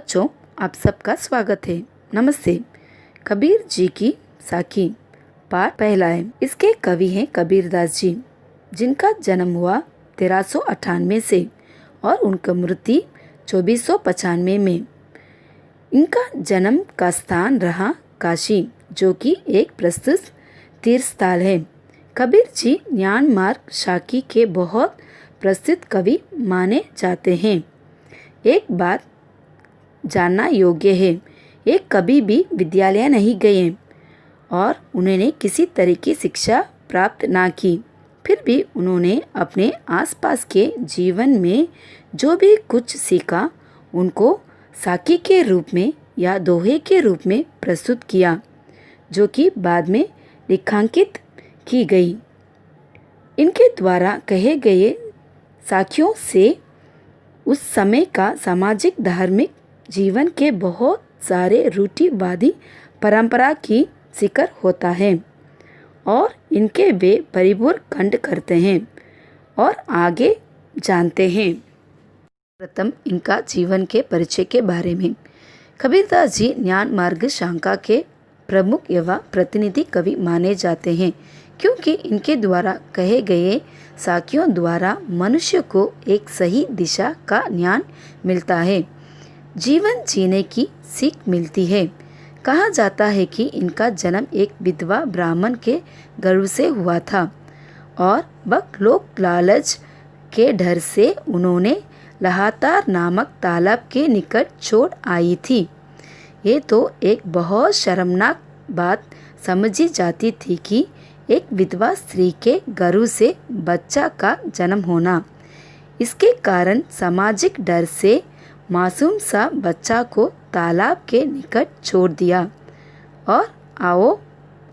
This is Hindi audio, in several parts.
बच्चों, आप सबका स्वागत है। नमस्ते। कबीर जी की साखी पाठ पहला है। इसके कवि हैं कबीरदास जी, जिनका जन्म हुआ 1398 से और उनका मृत्यु 2495 में। इनका जन्म का स्थान रहा काशी, जो कि एक प्रसिद्ध तीर्थ स्थल है। कबीर जी ज्ञान मार्ग साखी के बहुत प्रसिद्ध कवि माने जाते हैं। एक बात जानना योग्य है, ये कभी भी विद्यालय नहीं गए और उन्होंने किसी तरह की शिक्षा प्राप्त ना की। फिर भी उन्होंने अपने आसपास के जीवन में जो भी कुछ सीखा उनको साखी के रूप में या दोहे के रूप में प्रस्तुत किया, जो कि बाद में रेखांकित की गई। इनके द्वारा कहे गए साखियों से उस समय का सामाजिक धार्मिक जीवन के बहुत सारे रूढ़िवादी परंपरा की जिक्र होता है और इनके वे परिपूर्ण खंड करते हैं और आगे जानते हैं। प्रथम इनका जीवन के परिचय के बारे में। कबीरदास जी ज्ञान मार्ग शाखा के प्रमुख एवं प्रतिनिधि कवि माने जाते हैं, क्योंकि इनके द्वारा कहे गए साखियों द्वारा मनुष्य को एक सही दिशा का ज्ञान मिलता है, जीवन जीने की सीख मिलती है। कहा जाता है कि इनका जन्म एक विधवा ब्राह्मण के गर्भ से हुआ था और वह लोक लालच के डर से उन्होंने लहातार नामक तालाब के निकट छोड़ आई थी। ये तो एक बहुत शर्मनाक बात समझी जाती थी कि एक विधवा स्त्री के गर्भ से बच्चा का जन्म होना। इसके कारण सामाजिक डर से मासूम सा बच्चा को तालाब के निकट छोड़ दिया। और आओ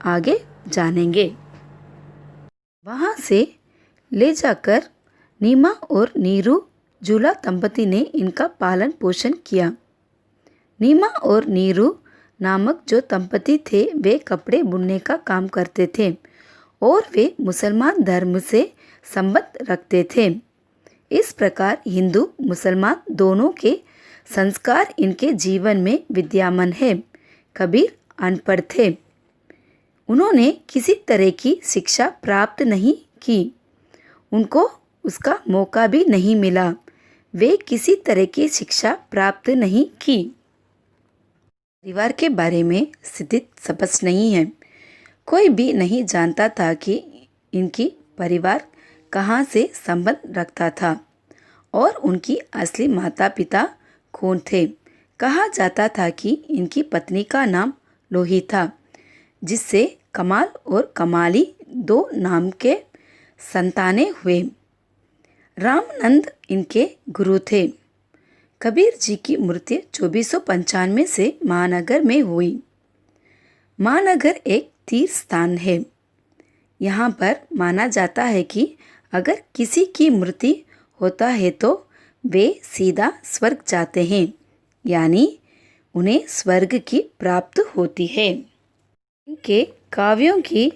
आगे जानेंगे। वहाँ से ले जाकर नीमा और नीरू जूला दंपति ने इनका पालन पोषण किया। नीमा और नीरू नामक जो दंपति थे, वे कपड़े बुनने का काम करते थे और वे मुसलमान धर्म से संबंध रखते थे। इस प्रकार हिंदू मुसलमान दोनों के संस्कार इनके जीवन में विद्यमान है। कबीर अनपढ़ थे, उन्होंने किसी तरह की शिक्षा प्राप्त नहीं की, उनको उसका मौका भी नहीं मिला। वे किसी तरह की शिक्षा प्राप्त नहीं की। परिवार के बारे में स्थिति स्पष्ट नहीं है। कोई भी नहीं जानता था कि इनकी परिवार कहाँ से संबंध रखता था और उनकी असली माता पिता कौन थे। कहा जाता था कि इनकी पत्नी का नाम लोही था, जिससे कमाल और कमाली दो नाम के संतानें हुए। रामानंद इनके गुरु थे। कबीर जी की मृत्यु 2495 से महानगर में हुई। महानगर एक तीर्थ स्थान है। यहाँ पर माना जाता है कि अगर किसी की मृत्यु होता है तो वे सीधा स्वर्ग जाते हैं, यानी उन्हें स्वर्ग की प्राप्ति होती है। इनके काव्यों की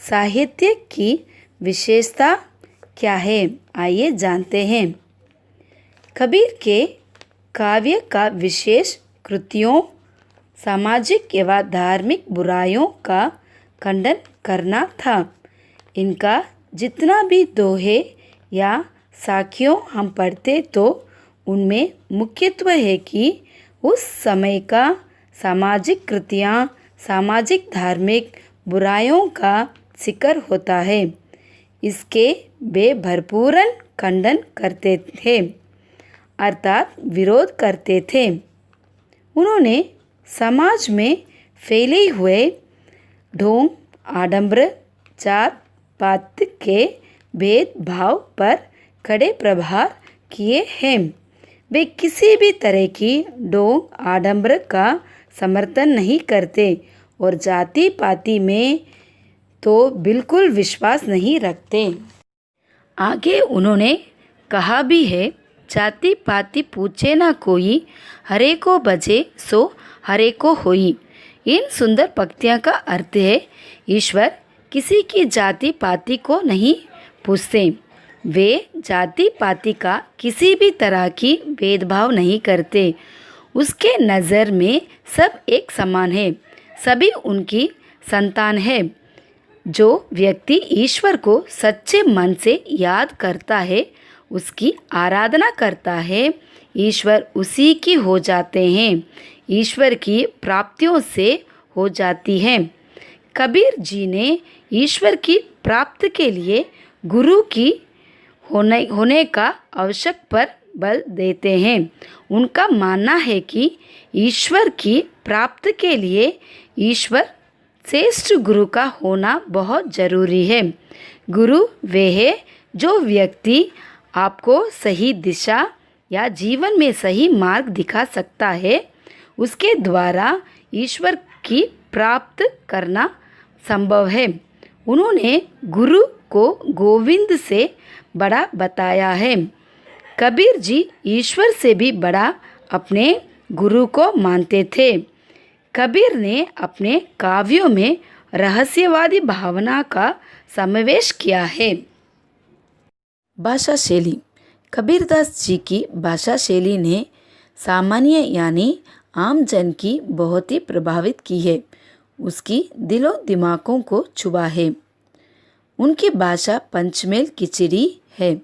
साहित्य की विशेषता क्या है, आइए जानते हैं। कबीर के काव्य का विशेष कृतियों सामाजिक एवं धार्मिक बुराइयों का खंडन करना था। इनका जितना भी दोहे या साखियों हम पढ़ते तो उनमें मुख्यत्व है कि उस समय का सामाजिक कृतियाँ सामाजिक धार्मिक बुराइयों का जिक्र होता है। इसके वे भरपूरन खंडन करते थे, अर्थात विरोध करते थे। उन्होंने समाज में फैले हुए ढोंग, आडंबर, जात पात के भेदभाव पर कड़े प्रहार किए हैं। वे किसी भी तरह की ढोंग आडंबर का समर्थन नहीं करते और जाति पाति में तो बिल्कुल विश्वास नहीं रखते। आगे उन्होंने कहा भी है, जाति पाति पूछे ना कोई, हरे को बजे सो हरे को होई। इन सुंदर पंक्तियों का अर्थ है, ईश्वर किसी की जाति पाति को नहीं पूछते। वे जाति पाति का किसी भी तरह की भेदभाव नहीं करते उसके नज़र में सब एक समान है, सभी उनकी संतान है। जो व्यक्ति ईश्वर को सच्चे मन से याद करता है, उसकी आराधना करता है, ईश्वर उसी की हो जाते हैं, ईश्वर की प्राप्तियों से हो जाती हैं। कबीर जी ने ईश्वर की प्राप्ति के लिए गुरु की होने का आवश्यक पर बल देते हैं। उनका मानना है कि ईश्वर की प्राप्ति के लिए ईश्वर श्रेष्ठ गुरु का होना बहुत जरूरी है। गुरु वे है जो व्यक्ति आपको सही दिशा या जीवन में सही मार्ग दिखा सकता है। उसके द्वारा ईश्वर की प्राप्त करना संभव है। उन्होंने गुरु को गोविंद से बड़ा बताया है। कबीर जी ईश्वर से भी बड़ा अपने गुरु को मानते थे। कबीर ने अपने काव्यों में रहस्यवादी भावना का समावेश किया है। भाषा शैली। कबीरदास जी की भाषा शैली ने सामान्य यानी आम जन की बहुत ही प्रभावित की है, उसकी दिलो दिमागों को छुआ है। उनकी भाषा पंचमेल खिचड़ी है,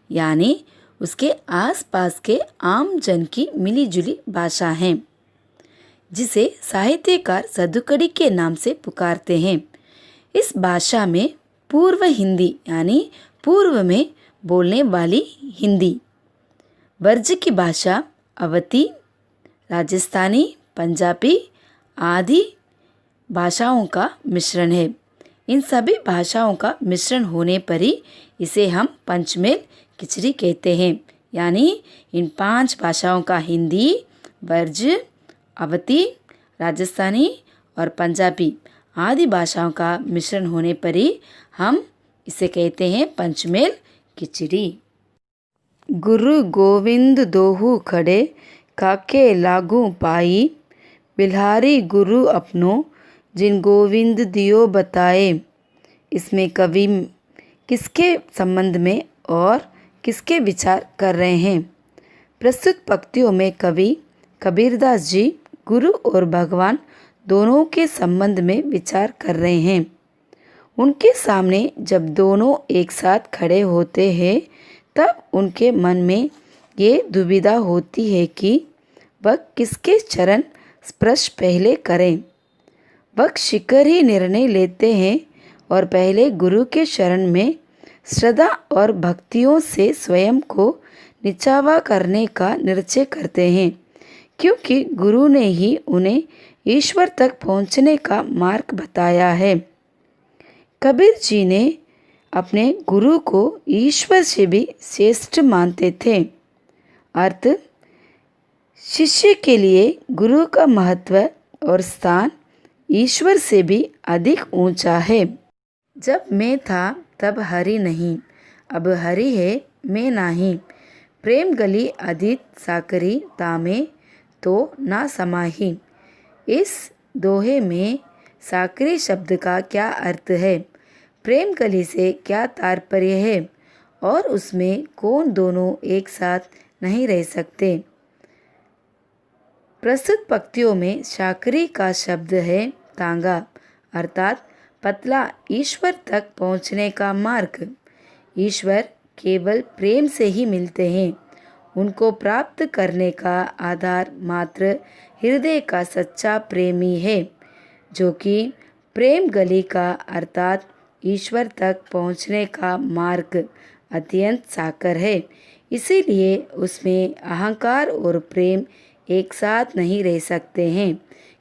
यानी उसके आसपास के आम जन की मिलीजुली भाषा है, जिसे साहित्यकार सदुकड़ी के नाम से पुकारते हैं। इस भाषा में पूर्व हिंदी यानी पूर्व में बोलने वाली हिंदी, वर्ज की भाषा अवधी, राजस्थानी, पंजाबी आदि भाषाओं का मिश्रण है। इन सभी भाषाओं का मिश्रण होने पर ही इसे हम पंचमेल खिचड़ी कहते हैं, यानी इन 5 भाषाओं का हिंदी, वर्ज, अवधी, राजस्थानी और पंजाबी आदि भाषाओं का मिश्रण होने पर ही हम इसे कहते हैं पंचमेल खिचड़ी। गुरु गोविंद दोहु खड़े, काके लागू पाई, बिल्हारी गुरु अपनो, जिन गोविंद दियो बताए। इसमें कवि किसके संबंध में और किसके विचार कर रहे हैं? प्रस्तुत पंक्तियों में कवि कबीरदास जी गुरु और भगवान दोनों के संबंध में विचार कर रहे हैं। उनके सामने जब दोनों एक साथ खड़े होते हैं, तब उनके मन में ये दुविधा होती है कि वह किसके चरण स्पर्श पहले करें। वह शीघ्र ही निर्णय लेते हैं और पहले गुरु के शरण में श्रद्धा और भक्तियों से स्वयं को निछावा करने का निश्चय करते हैं, क्योंकि गुरु ने ही उन्हें ईश्वर तक पहुंचने का मार्ग बताया है। कबीर जी ने अपने गुरु को ईश्वर से भी श्रेष्ठ मानते थे। अर्थ, शिष्य के लिए गुरु का महत्व और स्थान ईश्वर से भी अधिक ऊंचा है। जब मैं था तब हरि नहीं, अब हरि है मैं नाही। प्रेम गली अदित साकरी तामे तो ना समाही। इस दोहे में साकरी शब्द का क्या अर्थ है, प्रेम गली से क्या तात्पर्य है और उसमें कौन दोनों एक साथ नहीं रह सकते? प्रस्तुत पंक्तियों में साकरी का शब्द है तांगा, अर्थात पतला ईश्वर तक पहुंचने का मार्ग। ईश्वर केवल प्रेम से ही मिलते हैं। उनको प्राप्त करने का आधार मात्र हृदय का सच्चा प्रेमी है, जो कि प्रेम गली का अर्थात ईश्वर तक पहुंचने का मार्ग अत्यंत साकर है। इसीलिए उसमें अहंकार और प्रेम एक साथ नहीं रह सकते हैं,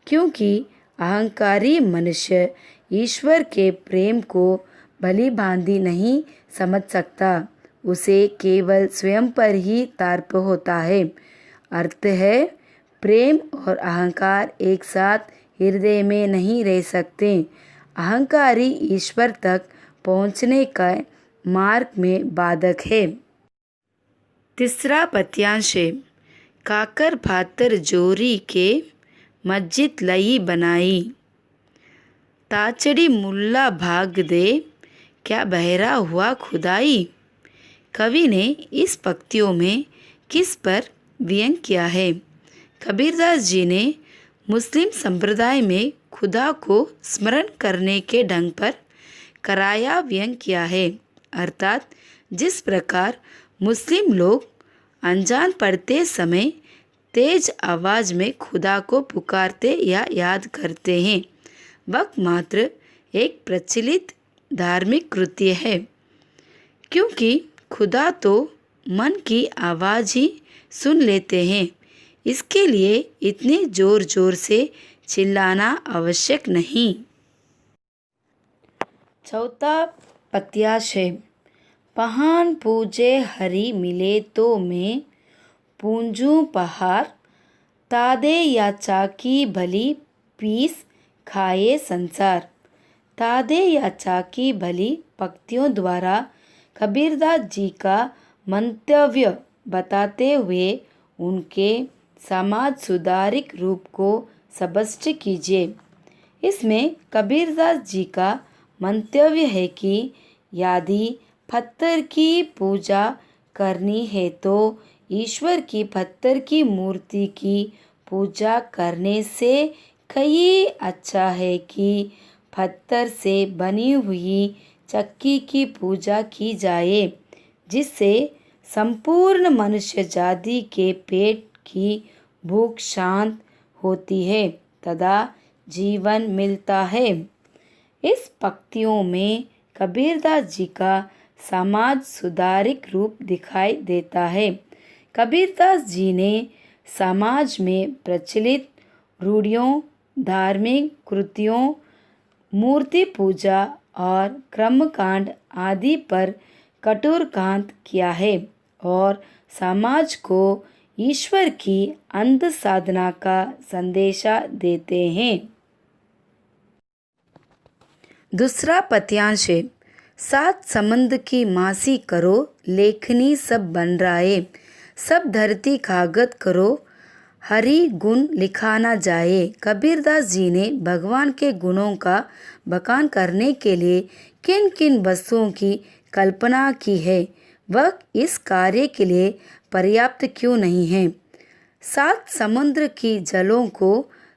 क्योंकि अहंकारी मनुष्य ईश्वर के प्रेम को भली भांति नहीं समझ सकता। उसे केवल स्वयं पर ही तार्प होता है। अर्थ है, प्रेम और अहंकार एक साथ हृदय में नहीं रह सकते। अहंकारी ईश्वर तक पहुँचने का मार्ग में बाधक है। तीसरा पद्यांश है, काकर भातर जोरी के मस्जिद लई बनाई, ताचड़ी मुल्ला भाग दे क्या बहरा हुआ खुदाई। कवि ने इस पंक्तियों में किस पर व्यंग किया है? कबीरदास जी ने मुस्लिम संप्रदाय में खुदा को स्मरण करने के ढंग पर कराया व्यंग किया है, अर्थात जिस प्रकार मुस्लिम लोग अनजान पढ़ते समय तेज आवाज़ में खुदा को पुकारते या याद करते हैं, वह मात्र एक प्रचलित धार्मिक कृत्य है, क्योंकि खुदा तो मन की आवाज़ ही सुन लेते हैं। इसके लिए इतने ज़ोर ज़ोर से चिल्लाना आवश्यक नहीं। चौथा पत्याश है। पहान पूजे हरि मिले तो मैं पूंजू पहाड़, तादे या चाकी भली पीस खाए संसार। तादे या चाकी भली पंक्तियों द्वारा कबीरदास जी का मंतव्य बताते हुए उनके समाज सुधारिक रूप को स्पष्ट कीजिए। इसमें कबीरदास जी का मंतव्य है कि यदि पत्थर की पूजा करनी है तो ईश्वर की पत्थर की मूर्ति की पूजा करने से कहीं अच्छा है कि पत्थर से बनी हुई चक्की की पूजा की जाए, जिससे संपूर्ण मनुष्य जाति के पेट की भूख शांत होती है तथा जीवन मिलता है। इस पंक्तियों में कबीरदास जी का समाज सुधारिक रूप दिखाई देता है। कबीरदास जी ने समाज में प्रचलित रूढ़ियों, धार्मिक कृत्यों, मूर्ति पूजा और कर्मकांड आदि पर कठोरकांत किया है और समाज को ईश्वर की अंध साधना का संदेशा देते हैं। दूसरा पद्यांश है। सात समंद की मासी करो, लेखनी सब बन रहा है। सब धरती कागज करो, हरि गुण लिखा ना जाए। कबीरदास जी ने भगवान के गुणों का बखान करने के लिए किन किन वस्तुओं की कल्पना की है, वह इस कार्य के लिए पर्याप्त क्यों नहीं है। सात समुद्र की जलों को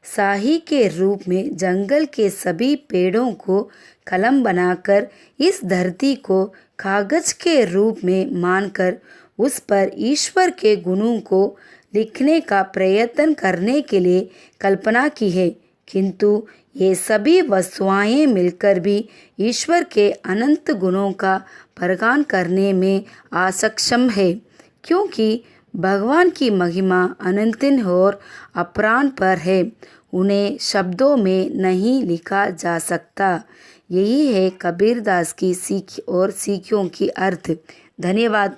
शाही के रूप में जंगल के सभी पेड़ों को कलम बनाकर इस धरती को कागज के रूप में मानकर उस पर ईश्वर के गुणों को लिखने का प्रयत्न करने के लिए कल्पना की है, किंतु ये सभी वस्तुएं मिलकर भी ईश्वर के अनंत गुणों का प्रगान करने में असक्षम है, क्योंकि भगवान की महिमा अनंत और अपरांत पर है, उन्हें शब्दों में नहीं लिखा जा सकता। यही है कबीरदास की सीख और सीखों की अर्थ। धन्यवाद।